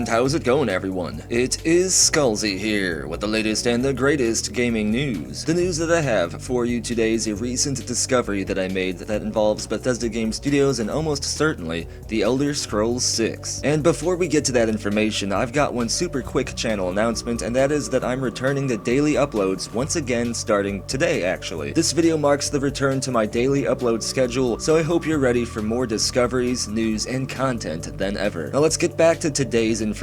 And how's it going, everyone? It is Skullzi here with the latest and the greatest gaming news. The news that I have for you today is a recent discovery that I made that involves Bethesda Game Studios and almost certainly The Elder Scrolls 6. And before we get to that information, I've got one super quick channel announcement, and that is that I'm returning to daily uploads once again starting today, actually. This video marks the return to my daily upload schedule, so I hope you're ready for more discoveries, news, and content than ever. Now let's get back to today's information,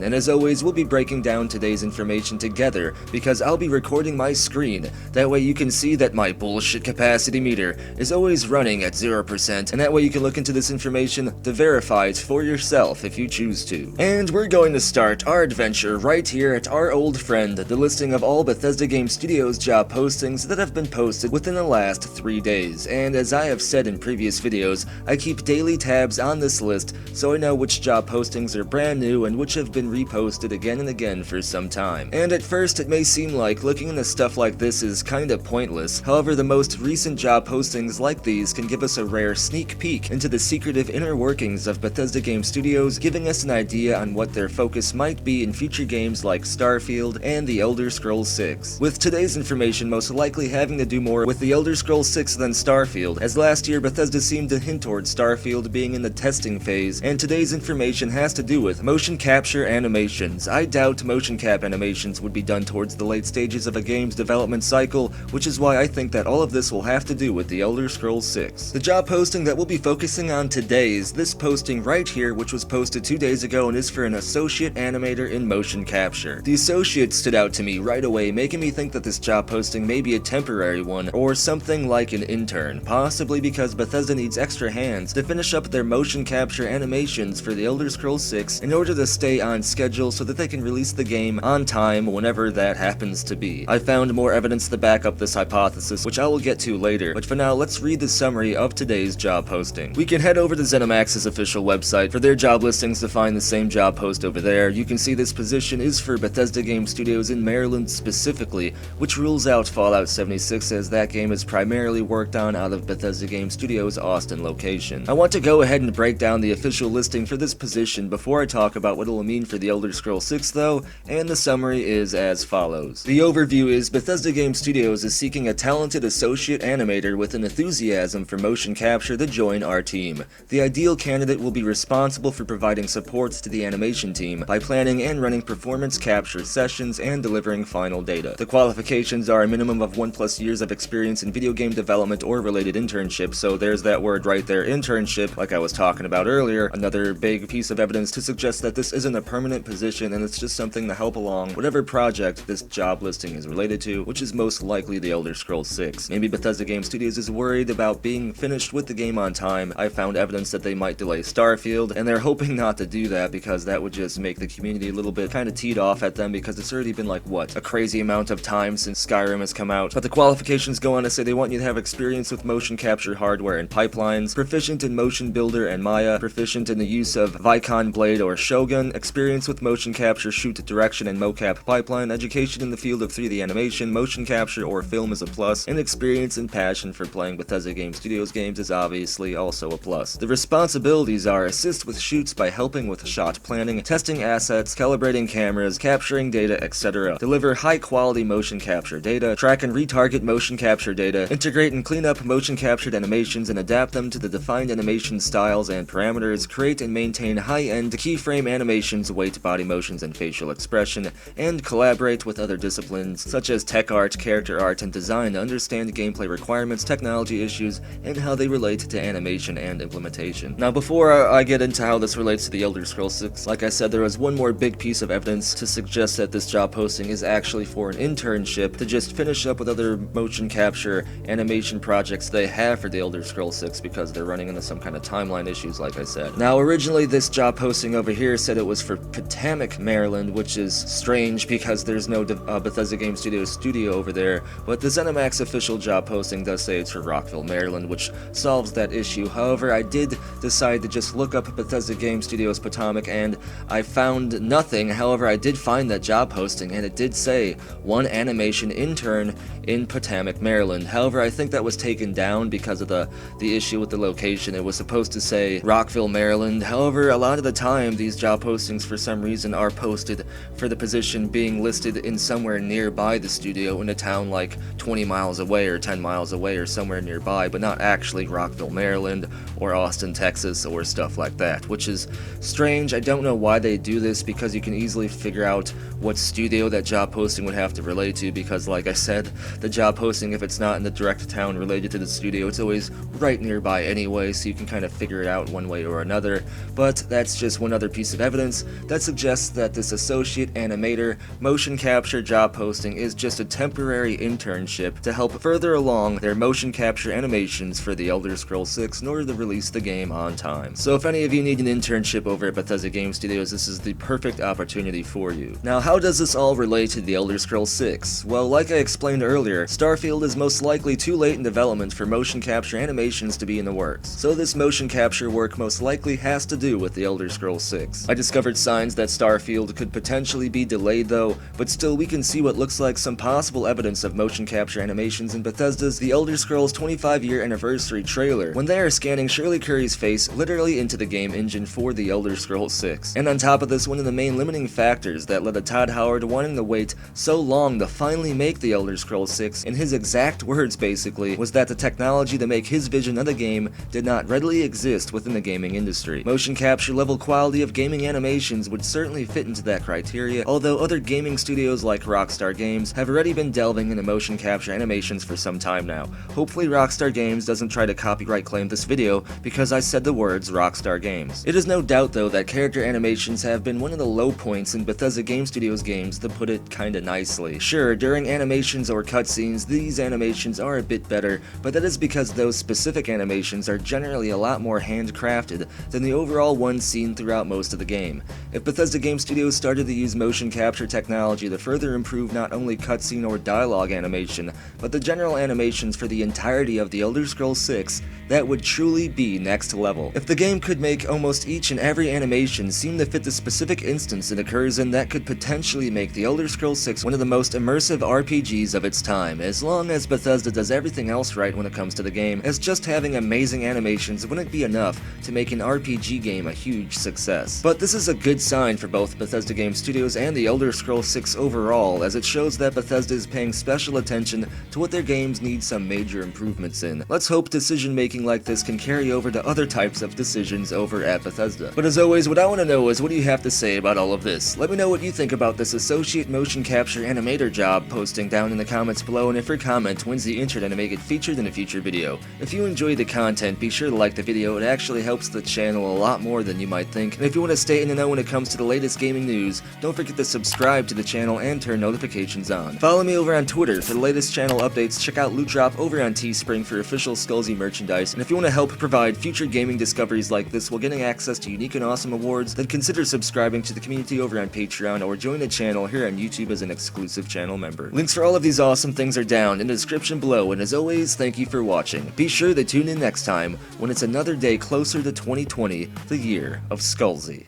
and as always, we'll be breaking down today's information together because I'll be recording my screen. That way you can see that my bullshit capacity meter is always running at 0%, and that way you can look into this information to verify it for yourself if you choose to. And we're going to start our adventure right here at our old friend, the listing of all Bethesda Game Studios job postings that have been posted within the last 3 days. And as I have said in previous videos, I keep daily tabs on this list so I know which job postings are brand new and which have been reposted again and again for some time. And at first it may seem like looking into stuff like this is kinda pointless. However, the most recent job postings like these can give us a rare sneak peek into the secretive inner workings of Bethesda Game Studios, giving us an idea on what their focus might be in future games like Starfield and The Elder Scrolls 6. With today's information most likely having to do more with The Elder Scrolls 6 than Starfield, as last year Bethesda seemed to hint towards Starfield being in the testing phase, and today's information has to do with motion capture animations. I doubt motion cap animations would be done towards the late stages of a game's development cycle, which is why I think that all of this will have to do with The Elder Scrolls 6. The job posting that we'll be focusing on today is this posting right here, which was posted 2 days ago and is for an associate animator in motion capture. The associate stood out to me right away, making me think that this job posting may be a temporary one, or something like an intern, possibly because Bethesda needs extra hands to finish up their motion capture animations for The Elder Scrolls 6 in order to stay on schedule so that they can release the game on time whenever that happens to be. I found more evidence to back up this hypothesis, which I will get to later, but for now let's read the summary of today's job posting. We can head over to ZeniMax's official website for their job listings to find the same job post over there. You can see this position is for Bethesda Game Studios in Maryland specifically, which rules out Fallout 76 as that game is primarily worked on out of Bethesda Game Studios' Austin location. I want to go ahead and break down the official listing for this position before I talk about what it will mean for The Elder Scrolls 6 though, and the summary is as follows. The overview is Bethesda Game Studios is seeking a talented associate animator with an enthusiasm for motion capture to join our team. The ideal candidate will be responsible for providing support to the animation team by planning and running performance capture sessions and delivering final data. The qualifications are a minimum of 1+ years of experience in video game development or related internship, so there's that word right there, internship, like I was talking about earlier, another big piece of evidence to suggest that this isn't a permanent position and it's just something to help along whatever project this job listing is related to, which is most likely The Elder Scrolls 6. Maybe Bethesda Game Studios is worried about being finished with the game on time. I found evidence that they might delay Starfield, and they're hoping not to do that because that would just make the community a little bit kind of teed off at them because it's already been like, what, a crazy amount of time since Skyrim has come out. But the qualifications go on to say they want you to have experience with motion capture hardware and pipelines, proficient in Motion Builder and Maya, proficient in the use of Vicon Blade or Shogun, experience with motion capture, shoot direction, and mocap pipeline, education in the field of 3D animation, motion capture, or film is a plus, and experience and passion for playing Bethesda Game Studios games is obviously also a plus. The responsibilities are assist with shoots by helping with shot planning, testing assets, calibrating cameras, capturing data, etc. Deliver high-quality motion capture data, track and retarget motion capture data, integrate and clean up motion captured animations and adapt them to the defined animation styles and parameters, create and maintain high-end keyframe animations, weight, body motions, and facial expression, and collaborate with other disciplines such as tech art, character art, and design to understand gameplay requirements, technology issues, and how they relate to animation and implementation. Now before I get into how this relates to The Elder Scrolls 6, like I said, there was one more big piece of evidence to suggest that this job posting is actually for an internship to just finish up with other motion capture animation projects they have for The Elder Scrolls 6 because they're running into some kind of timeline issues, like I said. Now originally this job posting over here said it was for Potomac, Maryland, which is strange because there's no Bethesda Game Studios studio over there, but the ZeniMax official job posting does say it's for Rockville, Maryland, which solves that issue. However, I did decide to just look up Bethesda Game Studios Potomac and I found nothing. However, I did find that job posting and it did say one animation intern in Potomac, Maryland. However, I think that was taken down because of the issue with the location. It was supposed to say Rockville, Maryland. However, a lot of the time these job postings for some reason are posted for the position being listed in somewhere nearby the studio in a town like 20 miles away or 10 miles away or somewhere nearby, but not actually Rockville, Maryland or Austin, Texas or stuff like that, which is strange. I don't know why they do this, because you can easily figure out what studio that job posting would have to relate to, because like I said, the job posting, if it's not in the direct town related to the studio, it's always right nearby anyway, so you can kind of figure it out one way or another. But that's just one other piece of evidence that suggests that this associate animator motion capture job posting is just a temporary internship to help further along their motion capture animations for The Elder Scrolls 6 in order to release the game on time. So if any of you need an internship over at Bethesda Game Studios, this is the perfect opportunity for you. Now, how does this all relate to The Elder Scrolls 6? Well, like I explained earlier, Starfield is most likely too late in development for motion capture animations to be in the works, so this motion capture work most likely has to do with The Elder Scrolls 6. I discovered signs that Starfield could potentially be delayed though, but still we can see what looks like some possible evidence of motion capture animations in Bethesda's The Elder Scrolls 25-year anniversary trailer, when they are scanning Shirley Curry's face literally into the game engine for The Elder Scrolls 6. And on top of this, one of the main limiting factors that led to Todd Howard wanting to wait so long to finally make The Elder Scrolls 6, in his exact words basically, was that the technology to make his vision of the game did not readily exist within the gaming industry. Motion capture level quality of gaming animations would certainly fit into that criteria, although other gaming studios like Rockstar Games have already been delving into motion capture animations for some time now. Hopefully Rockstar Games doesn't try to copyright claim this video because I said the words Rockstar Games. It is no doubt though that character animations have been one of the low points in Bethesda Game Studios games, to put it kinda nicely. Sure, during animations or cutscenes, these animations are a bit better, but that is because those specific animations are generally a lot more handcrafted than the overall ones seen throughout most of the game. If Bethesda Game Studios started to use motion capture technology to further improve not only cutscene or dialogue animation, but the general animations for the entirety of The Elder Scrolls 6, that would truly be next level. If the game could make almost each and every animation seem to fit the specific instance it occurs in, that could potentially make The Elder Scrolls 6 one of the most immersive RPGs of its time, as long as Bethesda does everything else right when it comes to the game, as just having amazing animations wouldn't be enough to make an RPG game a huge success. But this is a good sign for both Bethesda Game Studios and The Elder Scrolls 6 overall, as it shows that Bethesda is paying special attention to what their games need some major improvements in. Let's hope decision making like this can carry over to other types of decisions over at Bethesda. But as always, what I want to know is, what do you have to say about all of this? Let me know what you think about this associate motion capture animator job posting down in the comments below, and if your comment wins the internet and may get featured in a future video. If you enjoy the content, be sure to like the video. It actually helps the channel a lot more than you might think. And if you want to stay in the know when it comes to the latest gaming news, don't forget to subscribe to the channel and turn notifications on. Follow me over on Twitter for the latest channel updates. Check out Loot Drop over on Teespring for official Skullzi merchandise. And if you want to help provide future gaming discoveries like this while getting access to unique and awesome awards, then consider subscribing to the community over on Patreon, or join the channel here on YouTube as an exclusive channel member. Links for all of these awesome things are down in the description below, and as always, thank you for watching. Be sure to tune in next time when it's another day closer to 2020, the year of Skullzi.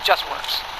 just works.